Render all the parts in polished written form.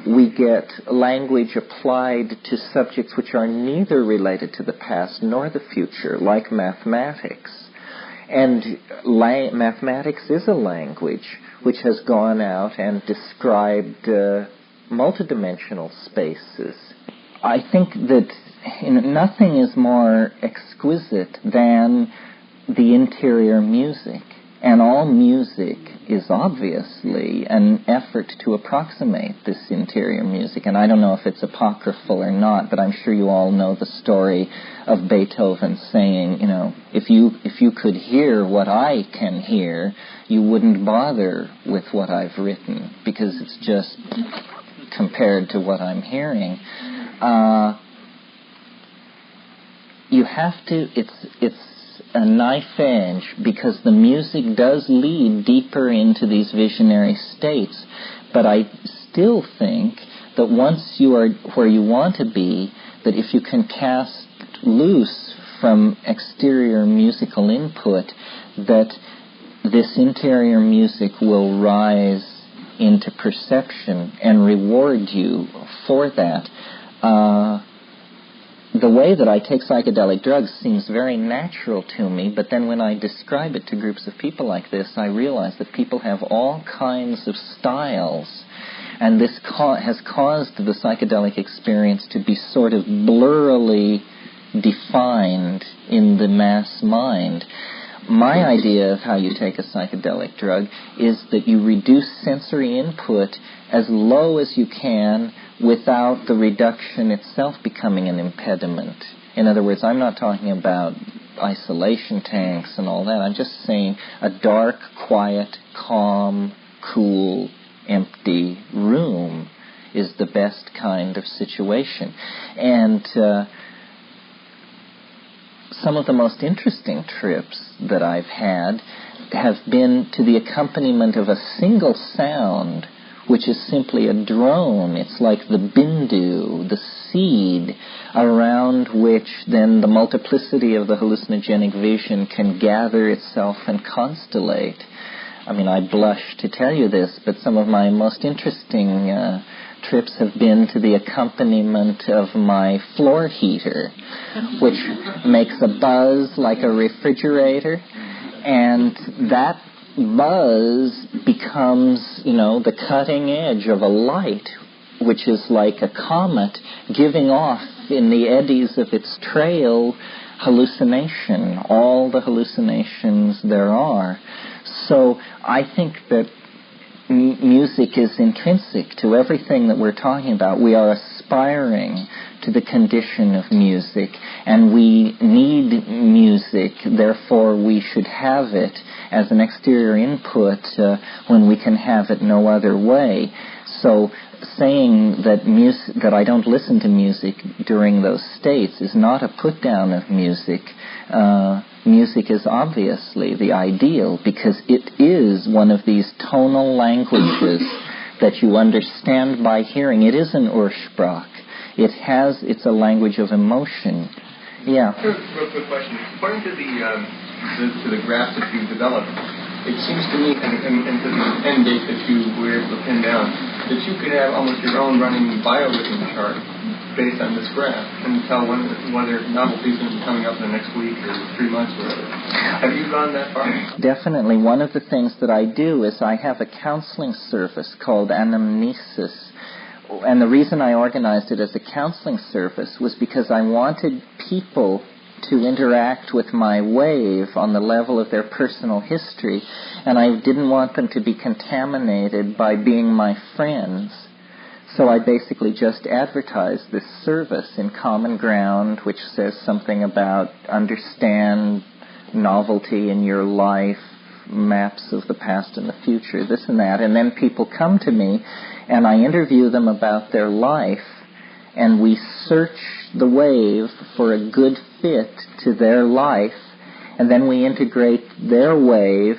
we get language applied to subjects which are neither related to the past nor the future, like mathematics. And mathematics is a language which has gone out and described multidimensional spaces. I think that nothing is more exquisite than the interior music. And all music is obviously an effort to approximate this interior music. And I don't know if it's apocryphal or not, but I'm sure you all know the story of Beethoven saying, if you could hear what I can hear, you wouldn't bother with what I've written, because it's just compared to what I'm hearing. You have to, it's a knife edge, because the music does lead deeper into these visionary states. But I still think that once you are where you want to be, that if you can cast loose from exterior musical input, that this interior music will rise into perception and reward you for that. The way that I take psychedelic drugs seems very natural to me, but then when I describe it to groups of people like this, I realize that people have all kinds of styles, and this has caused the psychedelic experience to be sort of blurrily defined in the mass mind. My idea of how you take a psychedelic drug is that you reduce sensory input as low as you can without the reduction itself becoming an impediment. In other words, I'm not talking about isolation tanks and all that. I'm just saying a dark, quiet, calm, cool, empty room is the best kind of situation. And some of the most interesting trips that I've had have been to the accompaniment of a single sound, which is simply a drone. It's like the bindu, the seed, around which then the multiplicity of the hallucinogenic vision can gather itself and constellate. I mean, I blush to tell you this, but some of my most interesting trips have been to the accompaniment of my floor heater, which makes a buzz like a refrigerator, and that buzz becomes, the cutting edge of a light, which is like a comet giving off in the eddies of its trail hallucination, all the hallucinations there are. So I think that music is intrinsic to everything that we're talking about. We are aspiring to the condition of music, and we need music, therefore we should have it as an exterior input when we can have it no other way. So saying that I don't listen to music during those states is not a put down of music. Music is obviously the ideal, because it is one of these tonal languages that you understand by hearing. It is an Ursprach. It's a language of emotion. Yeah. Real quick question. According to the graphs that you've developed, it seems to me, and to the end date that you were able to pin down, that you could have almost your own running biorhythm chart based on this graph and tell whether novelty is going to be coming up in the next week or 3 months or whatever. Have you gone that far? Definitely. One of the things that I do is I have a counseling service called Anamnesis. And the reason I organized it as a counseling service was because I wanted people to interact with my wave on the level of their personal history, and I didn't want them to be contaminated by being my friends. So I basically just advertised this service in Common Ground, which says something about understand novelty in your life, maps of the past and the future, this and that. And then people come to me, and I interview them about their life, and we search the wave for a good fit to their life, and then we integrate their wave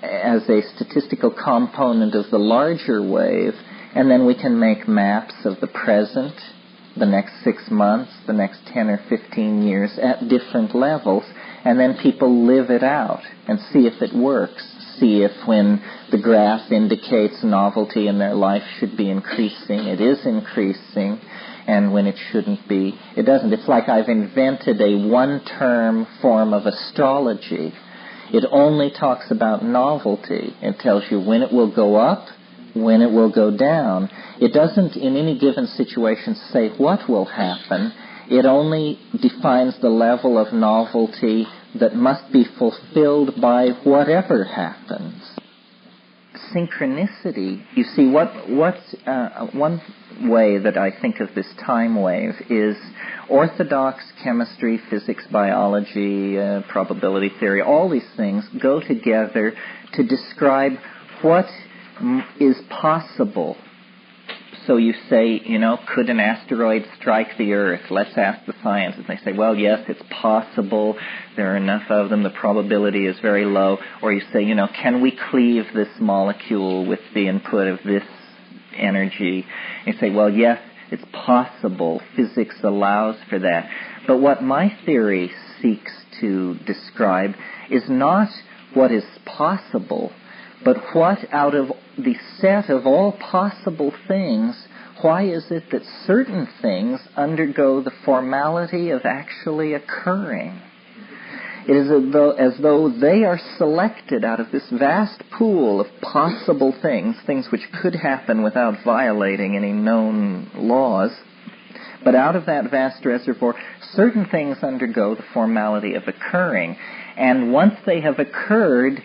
as a statistical component of the larger wave, and then we can make maps of the present, the next 6 months, the next 10 or 15 years at different levels, and then people live it out and see if it works, see if when the graph indicates novelty in their life should be increasing, it is increasing, and when it shouldn't be, it doesn't. It's like I've invented a one-term form of astrology. It only talks about novelty. It tells you when it will go up, when it will go down. It doesn't, in any given situation, say what will happen. It only defines the level of novelty that must be fulfilled by whatever happens. Synchronicity, you see, one way that I think of this time wave is orthodox chemistry, physics, biology, probability theory, all these things go together to describe what is possible. So you say, could an asteroid strike the Earth? Let's ask the scientists. They say, well, yes, it's possible. There are enough of them. The probability is very low. Or you say, can we cleave this molecule with the input of this energy? And you say, well, yes, it's possible. Physics allows for that. But what my theory seeks to describe is not what is possible, but what out of the set of all possible things, why is it that certain things undergo the formality of actually occurring? It is as though they are selected out of this vast pool of possible things which could happen without violating any known laws. But out of that vast reservoir, certain things undergo the formality of occurring. And once they have occurred,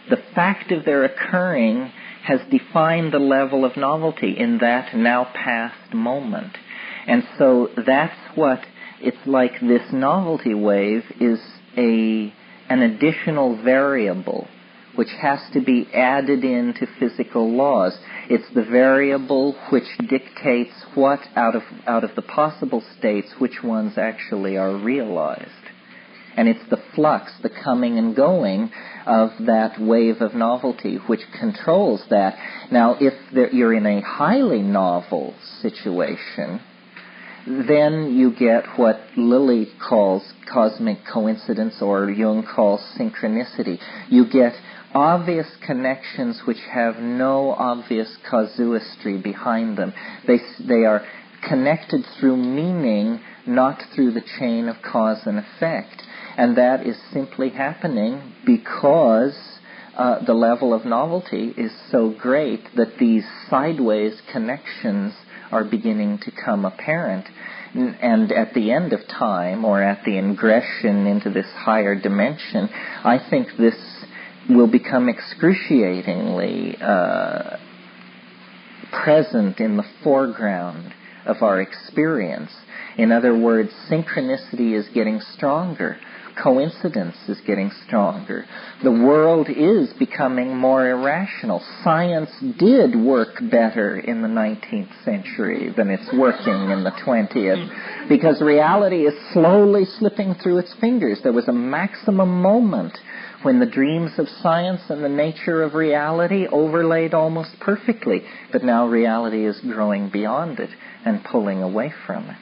the fact of their occurring has defined the level of novelty in that now past moment. And so that's what it's like. This novelty wave is an additional variable which has to be added into physical laws. It's the variable which dictates what out of the possible states, which ones actually are realized. And it's the flux, the coming and going of that wave of novelty which controls that. Now, if you're in a highly novel situation, then you get what Lilly calls cosmic coincidence, or Jung calls synchronicity. You get obvious connections which have no obvious casuistry behind them. They are connected through meaning, not through the chain of cause and effect. And that is simply happening because the level of novelty is so great that these sideways connections are beginning to come apparent. And at the end of time, or at the ingression into this higher dimension, I think this will become excruciatingly present in the foreground of our experience. In other words, synchronicity is getting stronger. Coincidence is getting stronger. The world is becoming more irrational. Science did work better in the 19th century than it's working in the 20th, because reality is slowly slipping through its fingers. There was a maximum moment when the dreams of science and the nature of reality overlaid almost perfectly, but now reality is growing beyond it and pulling away from it.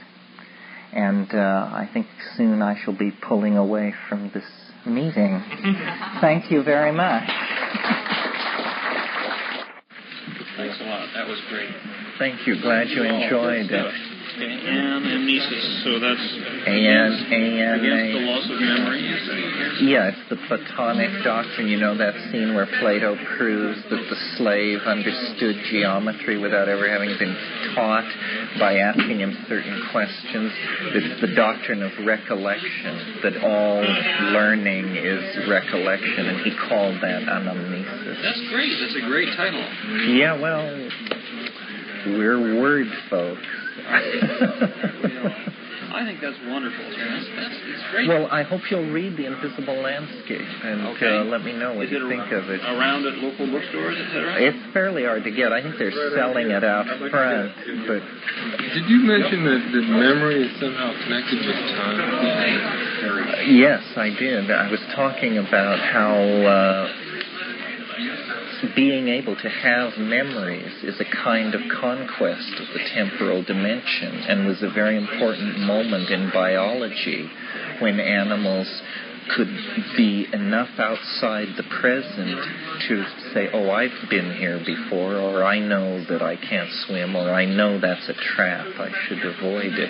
And I think soon I shall be pulling away from this meeting. Thank you very much. Thanks a lot. That was great. Thank you. Glad you enjoyed it. Anamnesis, so that's against the loss of memory. Yeah, it's the Platonic doctrine. You know that scene where Plato proves that the slave understood geometry without ever having been taught by asking him certain questions. It's the doctrine of recollection, that all learning is recollection, and he called that anamnesis. That's great. That's a great title. Yeah, well, we're word folks. I think that's wonderful, Terence. It's great. Well, I hope you'll read The Invisible Landscape and let me know what you think of it. Around at local bookstores, etc.? It's fairly hard to get. I think they're selling it out front. But did you mention that memory is somehow connected with time? Yes, I did. I was talking about how being able to have memories is a kind of conquest of the temporal dimension, and was a very important moment in biology when animals could be enough outside the present to say, oh, I've been here before, or I know that I can't swim, or I know that's a trap, I should avoid it.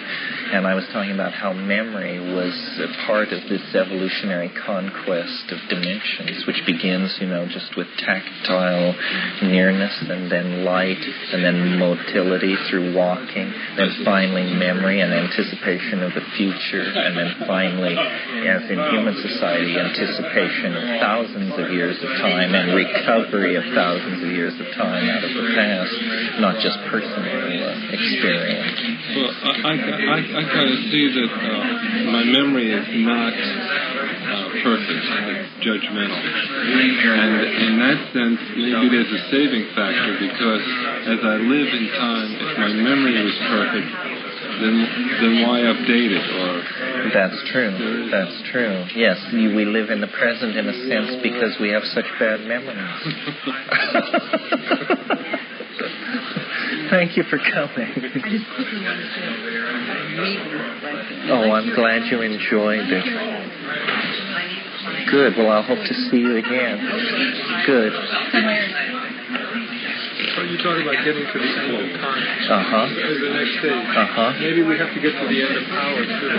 And I was talking about how memory was a part of this evolutionary conquest of dimensions, which begins, just with tactile nearness, and then light, and then motility through walking, then finally memory and anticipation of the future, and then finally, as in human society, anticipation of thousands of years of time and recovery of thousands of years of time out of the past, not just personal experience. Well, I kind of see that my memory is not perfect, it's judgmental. And in that sense, maybe there's a saving factor, because as I live in time, if my memory was perfect, then why update it? That's true. Yes, we live in the present in a sense because we have such bad memories. Thank you for coming. I just quickly wanted to know. Oh, I'm glad you enjoyed it. Good. Well, I'll hope to see you again. Good. So you talk about getting to the end of time. As the next stage. Maybe we have to get to the end of power too.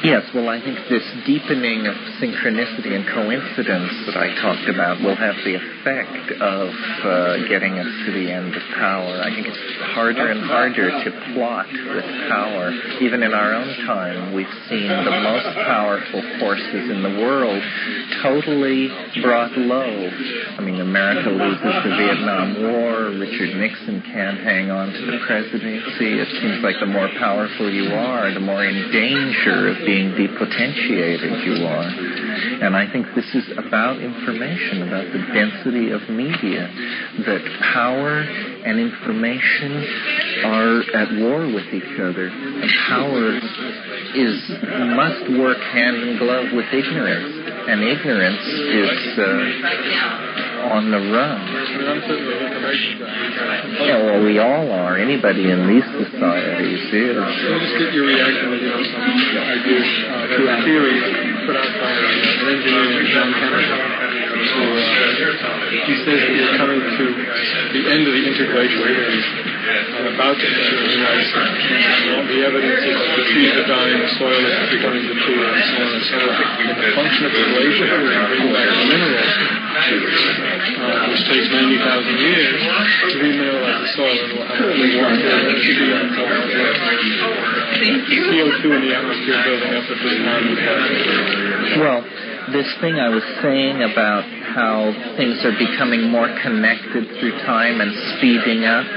Yes, well, I think this deepening of synchronicity and coincidence that I talked about will have the effect of getting us to the end of power. I think it's harder and harder to plot with power. Even in our own time, we've seen the most powerful forces in the world totally brought low. I mean, America loses the Vietnam War. Richard Nixon can't hang on to the presidency. It seems like the more powerful you are, the more in danger of being depotentiated you are. And I think this is about information, about the density of media, that power and information are at war with each other. And power must work hand in glove with ignorance. And ignorance is on the run. Yeah, well, we all are. Anybody in these societies is. I'll just get your reaction to some ideas to a theory put out by an engineer named John Kennedy. He says that we're coming to the end of the interglacial period and about to enter the ice. The evidence is the trees are dying, the soil is becoming depleted, and so on and so on. And the function of the glacier is to bring back the minerals, which takes 90,000 years to remineralize the soil, and we'll have a big water that should be on top of the CO2 in the atmosphere building up at this time. Well, this thing I was saying about how things are becoming more connected through time and speeding up,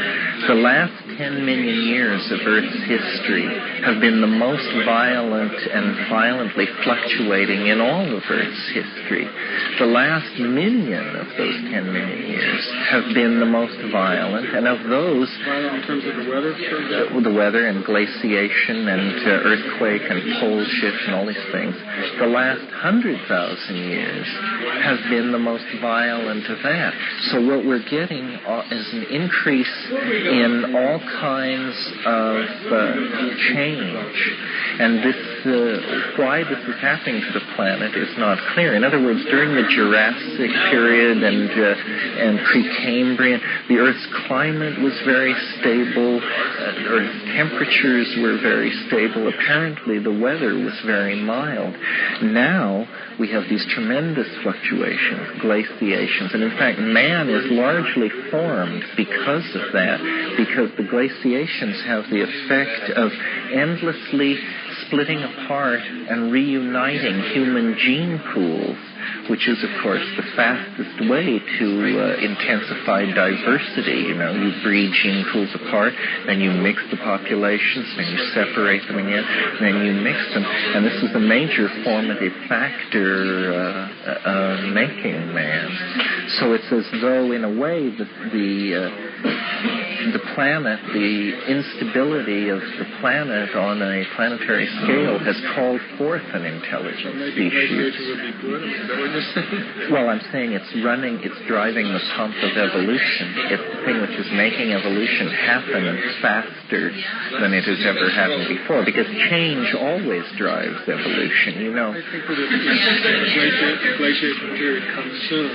the last 10 million years of Earth's history have been the most violent and violently fluctuating in all of Earth's history. The last million of those 10 million years have been the most violent, and of those... Violent in terms of the weather, for example? The weather and glaciation and earthquake and pole shift and all these things. The last 100,000 years have been the most violent of that. So what we're getting is an increase in all kinds of change. And this, why this is happening to the planet is not clear. In other words, during the Jurassic period and Precambrian, the Earth's climate was very stable. Earth's temperatures were very stable. Apparently, the weather was very mild. Now we have these tremendous fluctuations, glaciations, and in fact, man is largely formed because of that, because the glaciations have the effect of endlessly splitting apart and reuniting human gene pools, which is, of course, the fastest way to intensify diversity. You know, you breed gene pools apart, then you mix the populations, then you separate them again, then you mix them. And this is a major formative factor making man. So it's as though, in a way, the the planet, the instability of the planet on a planetary scale has called forth an intelligent species. Would be good. Is that what you're saying? Well, I'm saying it's driving the pump of evolution. It's the thing which is making evolution happen faster than it has ever happened before, because change always drives evolution, you know. I think that if the glaciation period comes soon,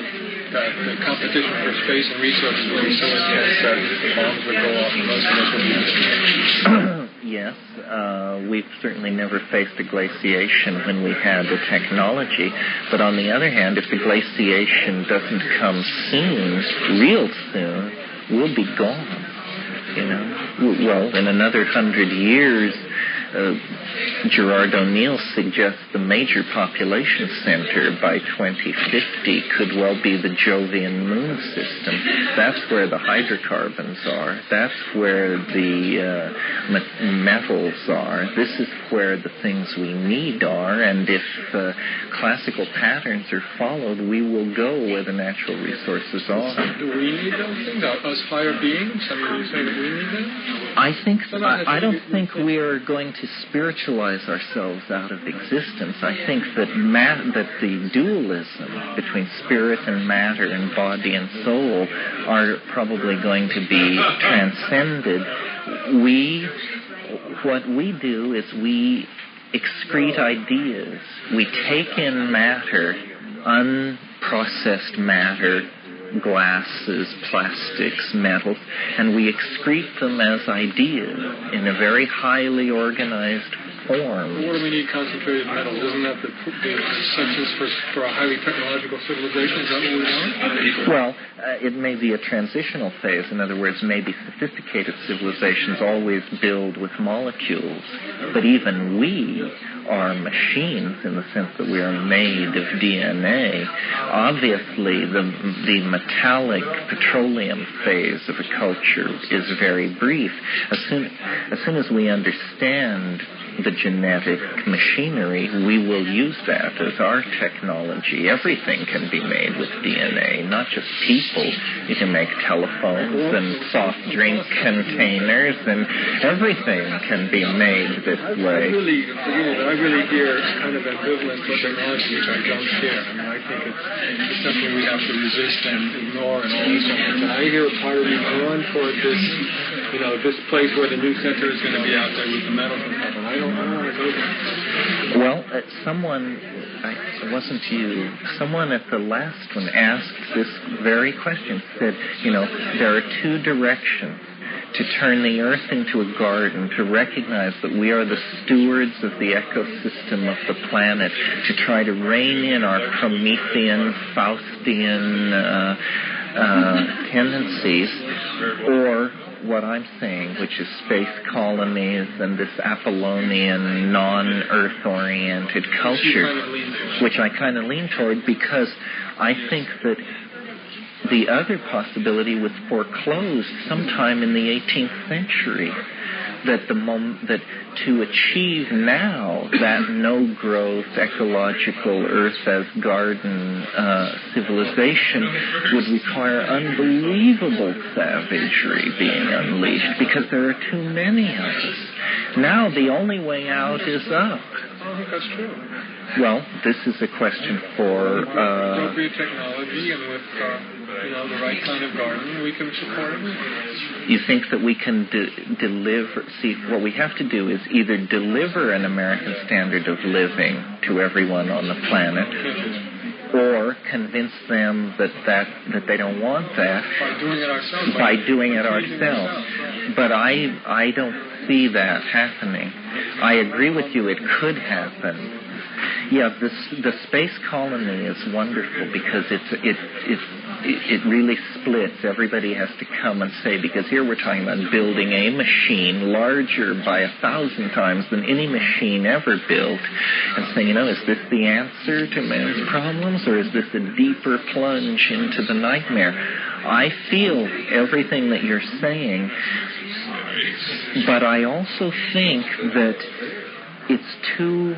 that the competition for space and resources will be so intense that the bombs would go off and most of us will be destroyed. Yes, we've certainly never faced a glaciation when we had the technology. But on the other hand, if the glaciation doesn't come soon, real soon, we'll be gone. You know, well, in another 100 years, Gerard O'Neill suggests the major population center by 2050 could well be the Jovian moon system. That's where the hydrocarbons are. That's where the metals are. This is where the things we need are. And if classical patterns are followed, we will go where the natural resources are. Do we need those things? Us higher beings? I mean, you say that we need them? I don't think we are going to spiritualize ourselves out of existence. I think that the dualism between spirit and matter and body and soul are probably going to be transcended. What we do is we excrete ideas. We take in matter, unprocessed matter, glasses, plastics, metals, and we excrete them as ideas in a very highly organized form. What do we need concentrated metals? Isn't that the substance for a highly technological civilization? Is that what we want? Well, it may be a transitional phase. In other words, maybe sophisticated civilizations always build with molecules. But even we are machines in the sense that we are made of DNA. Obviously, the metallic petroleum phase of a culture is very brief. As soon as we understand the genetic machinery, we will use that as our technology. Everything can be made with DNA, not just people. You can make telephones and soft drink containers, and everything can be made this way. I really hear kind of ambivalent technology, which I don't share. I mean, I think it's something we have to resist and ignore and do something. And I hear part of me going toward this, this place where the new center is going to be out there with the metals and stuff. And I don't want to go there. Well, it wasn't you. Someone at the last one asked this very question. Said, there are two directions to turn the earth into a garden, to recognize that we are the stewards of the ecosystem of the planet, to try to rein in our Promethean, Faustian tendencies, or what I'm saying, which is space colonies and this Apollonian, non-Earth-oriented culture, which I kind of lean toward because I think that the other possibility was foreclosed sometime in the 18th century, that to achieve now that no-growth, ecological, earth as garden civilization would require unbelievable savagery being unleashed because there are too many of us. Now the only way out is up. I think that's true. Well, this is a question for... appropriate technology and with the right kind of garden, we can support it. You think that we can deliver... See, what we have to do is either deliver an American standard of living to everyone on the planet, or convince them that they don't want that by doing it ourselves. But I don't see that happening. I agree with you, it could happen. Yeah, the space colony is wonderful because it really splits. Everybody has to come and say, because here we're talking about building a machine larger by 1,000 times than any machine ever built, and saying, is this the answer to man's problems, or is this a deeper plunge into the nightmare? I feel everything that you're saying, but I also think that it's too...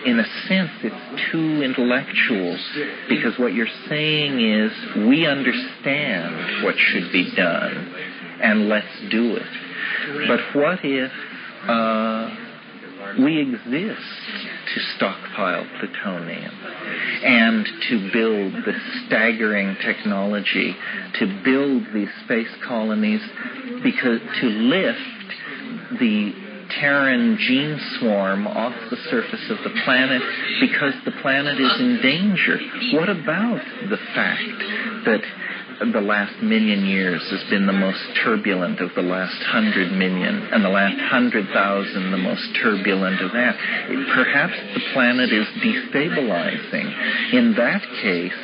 In a sense, it's too intellectual, because what you're saying is we understand what should be done, and let's do it. But what if we exist to stockpile plutonium and to build the staggering technology to build these space colonies, because to lift the Terran gene swarm off the surface of the planet because the planet is in danger? What about the fact that the last million years has been the most turbulent of the last 100 million, and the last 100,000 the most turbulent of that? Perhaps the planet is destabilizing. In that case,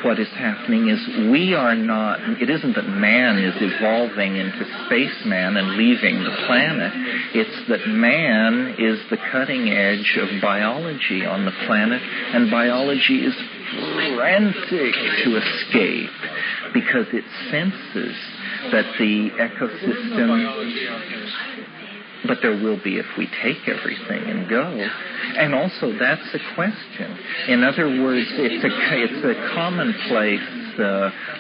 what is happening is it isn't that man is evolving into spaceman and leaving the planet. It's that man is the cutting edge of biology on the planet, and biology is frantic to escape because it senses that the ecosystem, but there will be if we take everything and go. And also, that's a question. In other words, it's a commonplace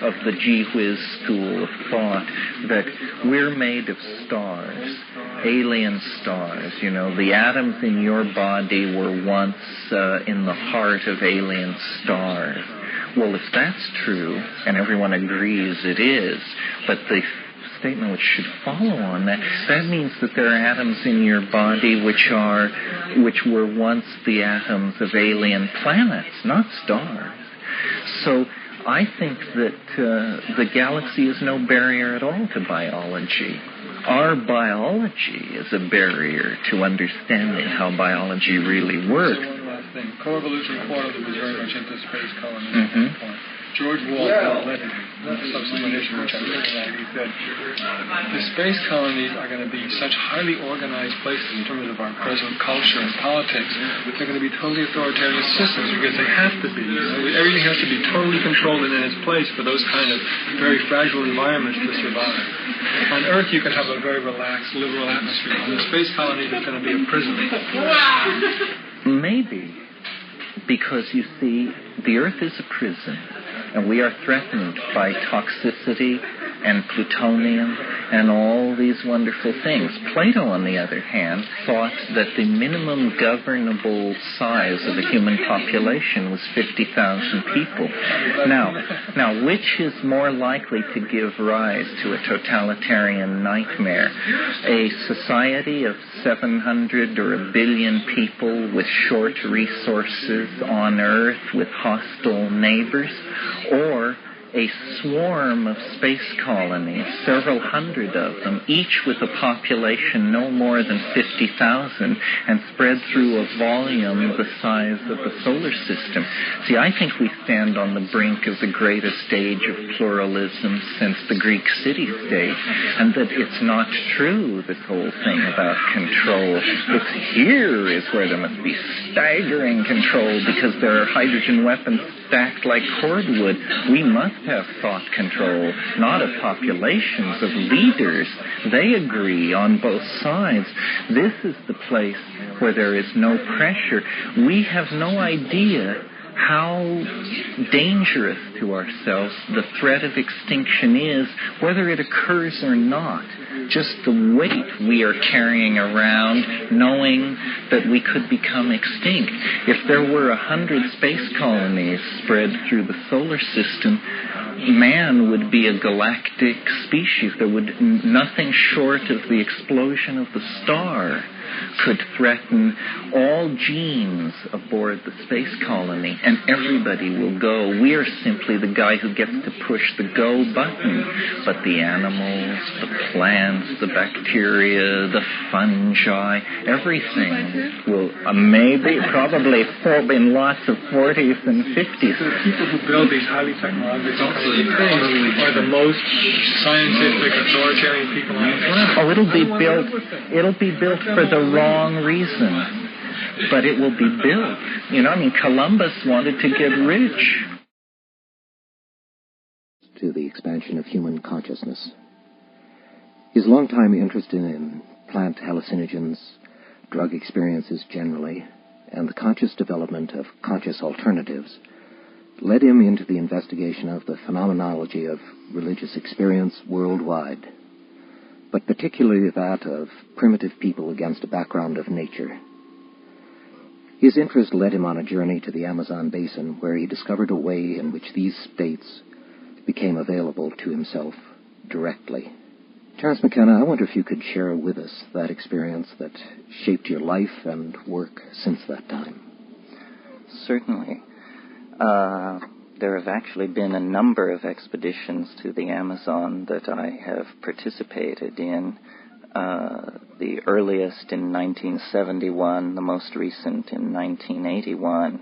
of the gee whiz school of thought that we're made of stars, alien stars. You know, the atoms in your body were once in the heart of alien stars. Well, if that's true, and everyone agrees it is, but the statement which should follow on that means that there are atoms in your body which were once the atoms of alien planets, not stars. So I think that the galaxy is no barrier at all to biology. Our biology is a barrier to understanding how biology really works. One last thing. Co-evolution quantum was very much into space colonies. George Walt led a subsequent issue, which I really like. He said, the space colonies are going to be such highly organized places in terms of our present culture and politics. They're going to be totally authoritarian systems because they have to be. Everything has to be totally controlled and in its place for those kind of very fragile environments to survive. On Earth, you can have a very relaxed, liberal atmosphere. On the space colonies, it's going to be a prison. Maybe. Because, you see, the Earth is a prison, and we are threatened by toxicity and plutonium and all these wonderful things. Plato, on the other hand, thought that the minimum governable size of a human population was 50,000 people. Now, which is more likely to give rise to a totalitarian nightmare? A society of 700 or a billion people with short resources on Earth with hostile neighbors, or a swarm of space colonies, several hundred of them, each with a population no more than 50,000 and spread through a volume the size of the solar system. See, I think we stand on the brink of the greatest age of pluralism since the Greek city-state, and that it's not true, this whole thing about control. It's here is where there must be staggering control because there are hydrogen weapons stacked like cordwood. We must have thought control, not of populations, of leaders. They agree on both sides. This is the place where there is no pressure. We have no idea how dangerous to ourselves the threat of extinction is, whether it occurs or not. Just the weight we are carrying around, knowing that we could become extinct. If there were 100 space colonies spread through the solar system, man would be a galactic species. There would nothing short of the explosion of the star could threaten all genes aboard the space colony, and everybody will go. We are simply the guy who gets to push the go button. But the animals, the plants, the bacteria, the fungi, everything will probably fall in lots of 40s and 50s. So the people who build these highly technological things are the most scientific, authoritarian people on the planet. Oh, it'll be built for the wrong reason, but it will be built. Columbus wanted to get rich. To the expansion of human consciousness. His longtime interest in plant hallucinogens, drug experiences generally, and the conscious development of conscious alternatives led him into the investigation of the phenomenology of religious experience worldwide. but particularly that of primitive people against a background of nature. His interest led him on a journey to the Amazon basin, where he discovered a way in which these states became available to himself directly. Terence Mckenna, I wonder if you could share with us that experience that shaped your life and work since that time. Certainly. There have actually been a number of expeditions to the Amazon that I have participated in. The earliest in 1971, the most recent in 1981.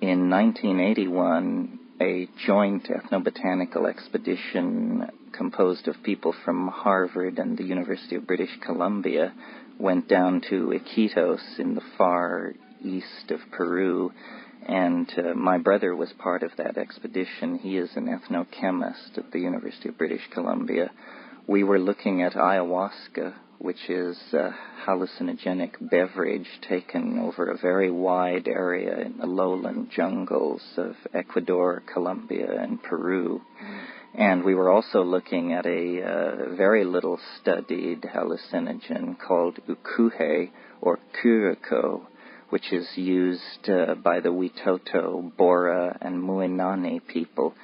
In 1981, a joint ethnobotanical expedition composed of people from Harvard and the University of British Columbia went down to Iquitos in the far east of Peru, and my brother was part of that expedition. He is an ethnochemist at the University of British Columbia. We were looking at ayahuasca, which is a hallucinogenic beverage taken over a very wide area in the lowland jungles of Ecuador, Colombia, and Peru. And we were also looking at a very little studied hallucinogen called ukuhe, or curacao, which is used by the Witoto, Bora, and Muinani people.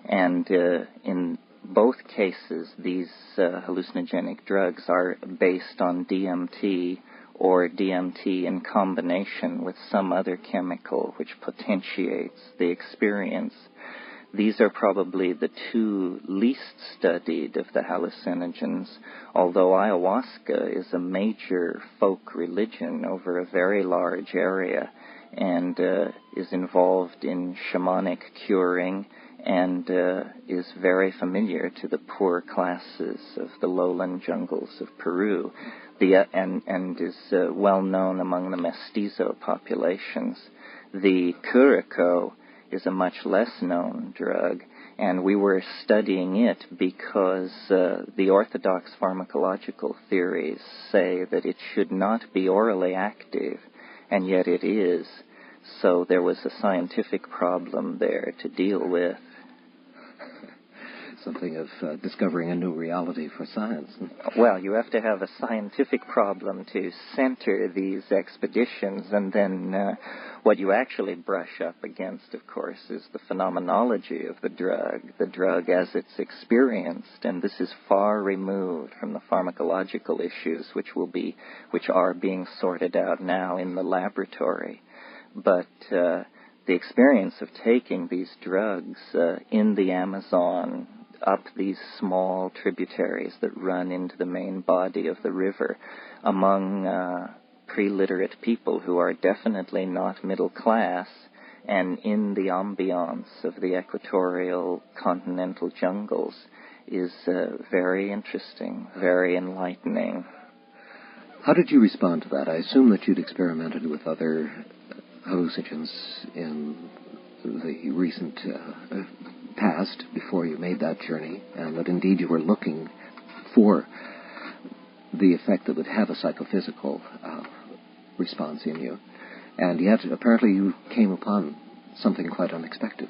And in both cases, these hallucinogenic drugs are based on DMT or DMT in combination with some other chemical which potentiates the experience. These are probably the two least studied of the hallucinogens, although ayahuasca is a major folk religion over a very large area and is involved in shamanic curing and is very familiar to the poor classes of the lowland jungles of Peru, and is well known among the mestizo populations. The curacao is a much less known drug, and we were studying it because the orthodox pharmacological theories say that it should not be orally active, and yet it is. So there was a scientific problem there to deal with. Something of discovering a new reality for science. Well, you have to have a scientific problem to center these expeditions, and then what you actually brush up against, of course, is the phenomenology of the drug as it's experienced, and this is far removed from the pharmacological issues which are being sorted out now in the laboratory. But the experience of taking these drugs in the Amazon, up these small tributaries that run into the main body of the river, among pre-literate people who are definitely not middle class, and in the ambiance of the equatorial continental jungles, is very interesting, very enlightening. How did you respond to that? I assume that you'd experimented with other hallucinogens in the recent past before you made that journey, and that indeed you were looking for the effect that would have a psychophysical response in you. And yet, apparently, you came upon something quite unexpected.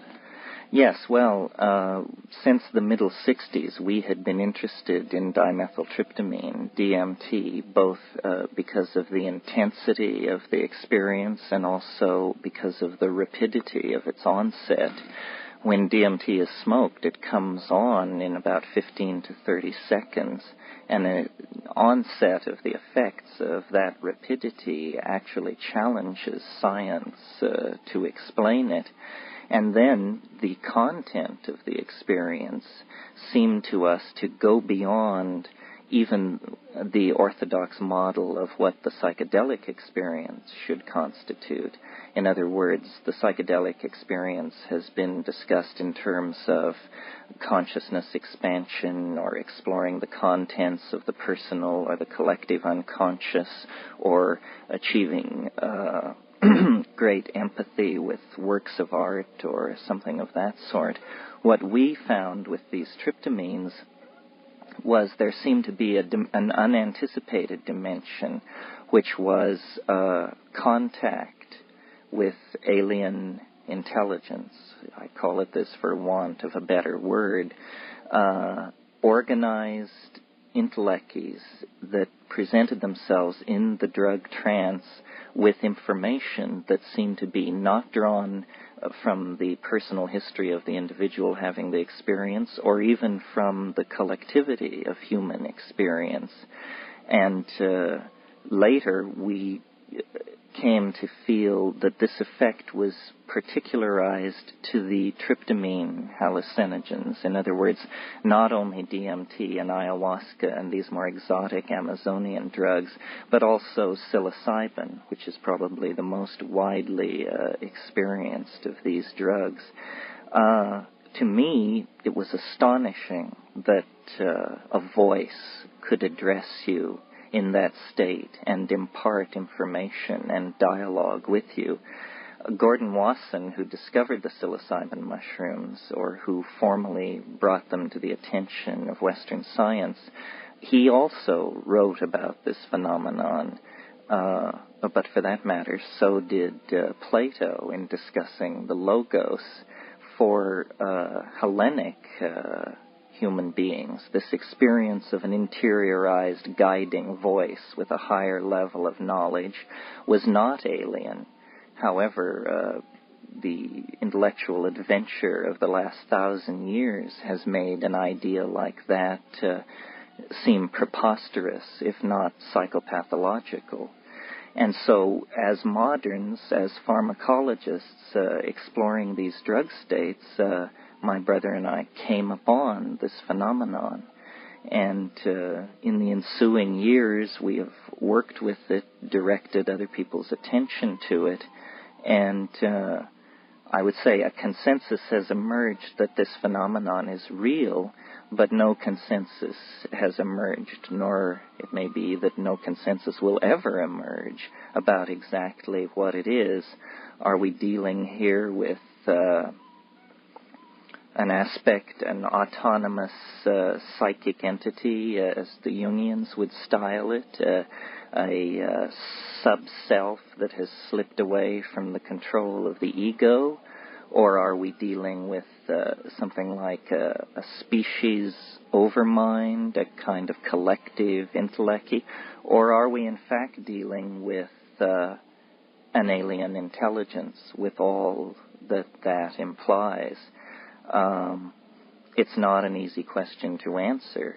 Yes, well, since the middle 60s, we had been interested in dimethyltryptamine, DMT, both because of the intensity of the experience and also because of the rapidity of its onset. When DMT is smoked, it comes on in about 15 to 30 seconds, and the onset of the effects of that rapidity actually challenges science to explain it. And then the content of the experience seemed to us to go beyond even the orthodox model of what the psychedelic experience should constitute. In other words, the psychedelic experience has been discussed in terms of consciousness expansion or exploring the contents of the personal or the collective unconscious, or achieving great empathy with works of art or something of that sort. What we found with these tryptamines was there seemed to be an unanticipated dimension, which was contact with alien intelligence. I call it this for want of a better word. Organized intellecties that presented themselves in the drug trance with information that seemed to be not drawn from the personal history of the individual having the experience or even from the collectivity of human experience. And later we came to feel that this effect was particularized to the tryptamine hallucinogens. In other words, not only DMT and ayahuasca and these more exotic Amazonian drugs, but also psilocybin, which is probably the most widely experienced of these drugs. To me, it was astonishing that a voice could address you in that state and impart information and dialogue with you. Gordon Wasson, who discovered the psilocybin mushrooms, or who formally brought them to the attention of Western science, he also wrote about this phenomenon. But for that matter, so did Plato in discussing the logos for Hellenic human beings. This experience of an interiorized guiding voice with a higher level of knowledge was not alien. However, the intellectual adventure of the last 1,000 years has made an idea like that seem preposterous, if not psychopathological. And so, as moderns, as pharmacologists exploring these drug states, my brother and I came upon this phenomenon. And in the ensuing years, we have worked with it, directed other people's attention to it, and I would say a consensus has emerged that this phenomenon is real, but no consensus has emerged, nor it may be that no consensus will ever emerge about exactly what it is. Are we dealing here with an aspect, an autonomous psychic entity, as the Jungians would style it, a sub-self that has slipped away from the control of the ego? Or are we dealing with something like a species overmind, a kind of collective intellect? Or are we in fact dealing with an alien intelligence with all that implies? It's not an easy question to answer.